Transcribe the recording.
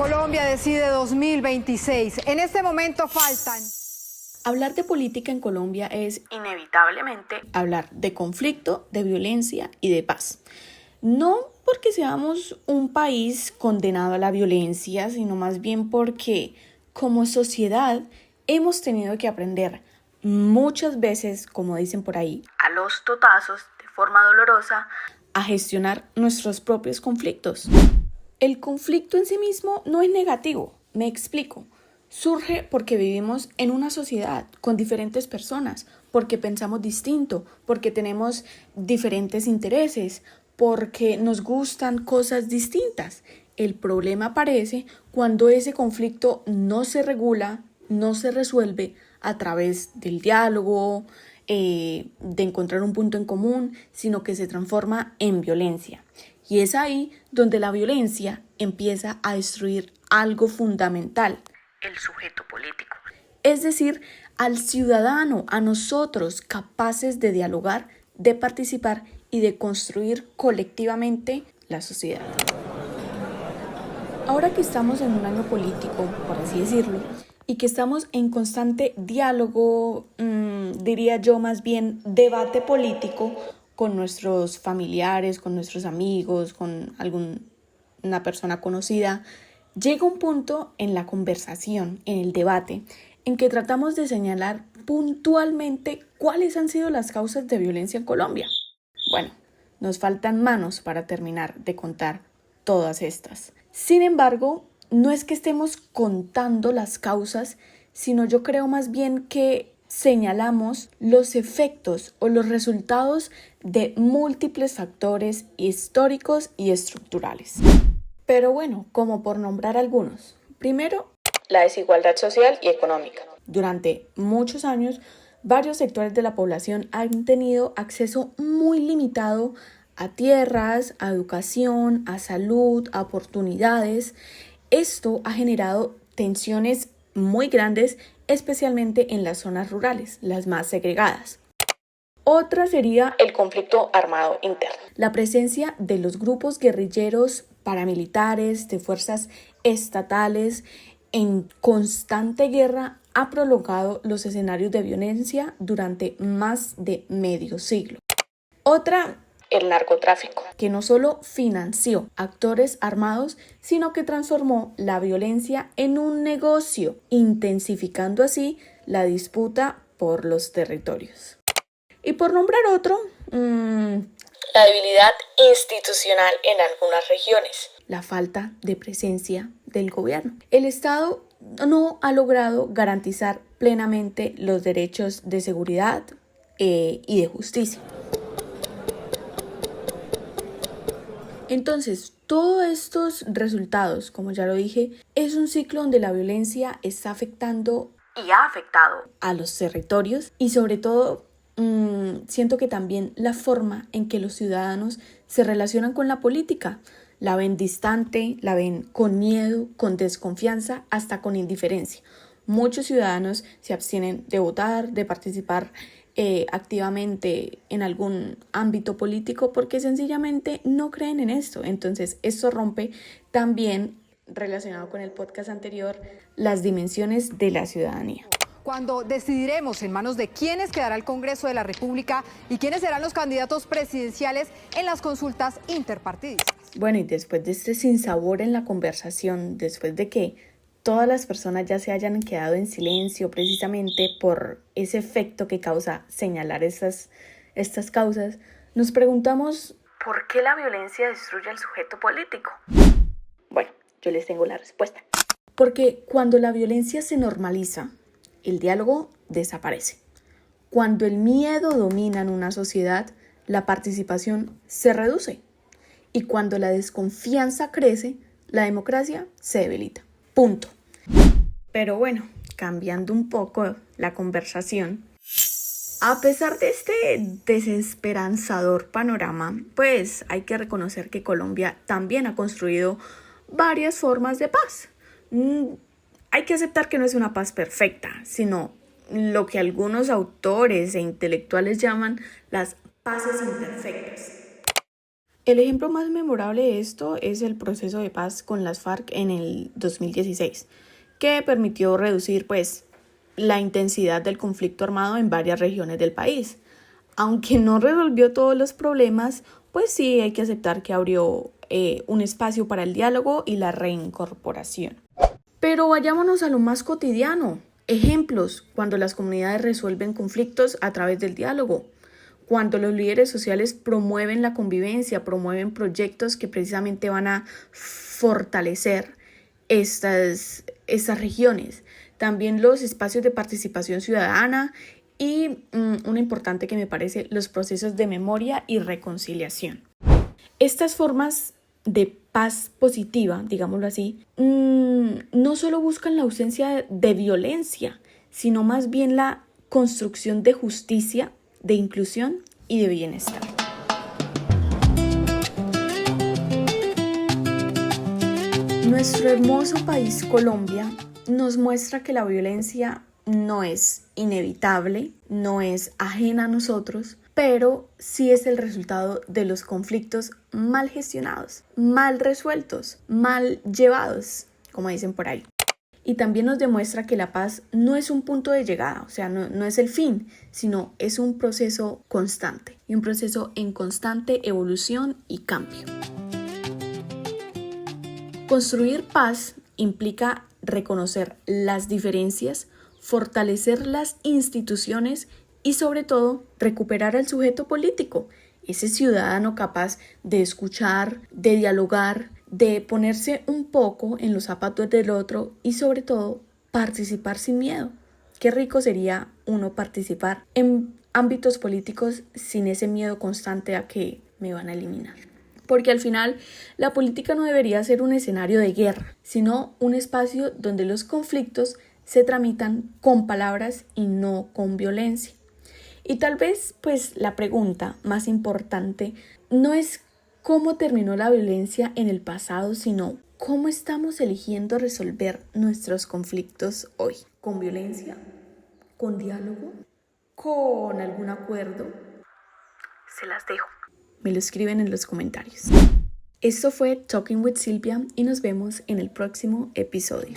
Colombia decide 2026. En este momento faltan. Hablar de política en Colombia es inevitablemente hablar de conflicto, de violencia y de paz. No porque seamos un país condenado a la violencia, sino más bien porque como sociedad hemos tenido que aprender muchas veces, como dicen por ahí, a los totazos, de forma dolorosa, a gestionar nuestros propios conflictos. El conflicto en sí mismo no es negativo, me explico. Surge porque vivimos en una sociedad con diferentes personas, porque pensamos distinto, porque tenemos diferentes intereses, porque nos gustan cosas distintas. El problema aparece cuando ese conflicto no se regula, no se resuelve a través del diálogo, de encontrar un punto en común, sino que se transforma en violencia. Y es ahí donde la violencia empieza a destruir algo fundamental, el sujeto político. Es decir, al ciudadano, a nosotros capaces de dialogar, de participar y de construir colectivamente la sociedad. Ahora que estamos en un año político, por así decirlo, y que estamos en constante diálogo, diría yo más bien debate político con nuestros familiares, con nuestros amigos, con alguna persona conocida, llega un punto en la conversación, en el debate, en que tratamos de señalar puntualmente cuáles han sido las causas de violencia en Colombia. Bueno, nos faltan manos para terminar de contar todas estas. Sin embargo, no es que estemos contando las causas, sino yo creo más bien que señalamos los efectos o los resultados de múltiples factores históricos y estructurales. Pero bueno, como por nombrar algunos. Primero, la desigualdad social y económica. Durante muchos años, varios sectores de la población han tenido acceso muy limitado a tierras, a educación, a salud, a oportunidades. Esto ha generado tensiones muy grandes, especialmente en las zonas rurales, las más segregadas. Otra sería el conflicto armado interno. La presencia de los grupos guerrilleros, paramilitares, de fuerzas estatales en constante guerra ha prolongado los escenarios de violencia durante más de medio siglo. Otra, el narcotráfico, que no solo financió actores armados, sino que transformó la violencia en un negocio, intensificando así la disputa por los territorios. Y por nombrar otro, la debilidad institucional en algunas regiones, la falta de presencia del gobierno. El Estado no ha logrado garantizar plenamente los derechos de seguridad y de justicia. Entonces, todos estos resultados, como ya lo dije, es un ciclo donde la violencia está afectando y ha afectado a los territorios y sobre todo siento que también la forma en que los ciudadanos se relacionan con la política. La ven distante, la ven con miedo, con desconfianza, hasta con indiferencia. Muchos ciudadanos se abstienen de votar, de participar activamente en algún ámbito político porque sencillamente no creen en esto. Entonces, esto rompe también, relacionado con el podcast anterior, las dimensiones de la ciudadanía. Cuando decidiremos en manos de quiénes quedará el Congreso de la República y quiénes serán los candidatos presidenciales en las consultas interpartidistas. Bueno, y después de este sinsabor en la conversación, después de que todas las personas ya se hayan quedado en silencio precisamente por ese efecto que causa señalar estas causas, nos preguntamos ¿por qué la violencia destruye al sujeto político? Bueno, yo les tengo la respuesta. Porque cuando la violencia se normaliza, el diálogo desaparece. Cuando el miedo domina en una sociedad, la participación se reduce. Y cuando la desconfianza crece, la democracia se debilita. Punto. Pero bueno, cambiando un poco la conversación, a pesar de este desesperanzador panorama, pues hay que reconocer que Colombia también ha construido varias formas de paz. Hay que aceptar que no es una paz perfecta, sino lo que algunos autores e intelectuales llaman las paces imperfectas. El ejemplo más memorable de esto es el proceso de paz con las FARC en el 2016, que permitió reducir la intensidad del conflicto armado en varias regiones del país. Aunque no resolvió todos los problemas, pues sí hay que aceptar que abrió un espacio para el diálogo y la reincorporación. Pero vayámonos a lo más cotidiano. Ejemplos cuando las comunidades resuelven conflictos a través del diálogo. Cuando los líderes sociales promueven la convivencia, promueven proyectos que precisamente van a fortalecer estas regiones. También los espacios de participación ciudadana y una importante que me parece, los procesos de memoria y reconciliación. Estas formas de paz positiva, digámoslo así, no solo buscan la ausencia de violencia, sino más bien la construcción de justicia, de inclusión y de bienestar. Nuestro hermoso país Colombia nos muestra que la violencia no es inevitable, no es ajena a nosotros, pero sí es el resultado de los conflictos mal gestionados, mal resueltos, mal llevados, como dicen por ahí. Y también nos demuestra que la paz no es un punto de llegada, o sea, no es el fin, sino es un proceso constante y un proceso en constante evolución y cambio. Construir paz implica reconocer las diferencias, fortalecer las instituciones y sobre todo recuperar al sujeto político, ese ciudadano capaz de escuchar, de dialogar, de ponerse un poco en los zapatos del otro y sobre todo participar sin miedo. Qué rico sería uno participar en ámbitos políticos sin ese miedo constante a que me van a eliminar. Porque al final la política no debería ser un escenario de guerra, sino un espacio donde los conflictos se tramitan con palabras y no con violencia. Y tal vez la pregunta más importante no es cómo terminó la violencia en el pasado, sino cómo estamos eligiendo resolver nuestros conflictos hoy. ¿Con violencia? ¿Con diálogo? ¿Con algún acuerdo? Se las dejo. Me lo escriben en los comentarios. Esto fue Talking with Silvia y nos vemos en el próximo episodio.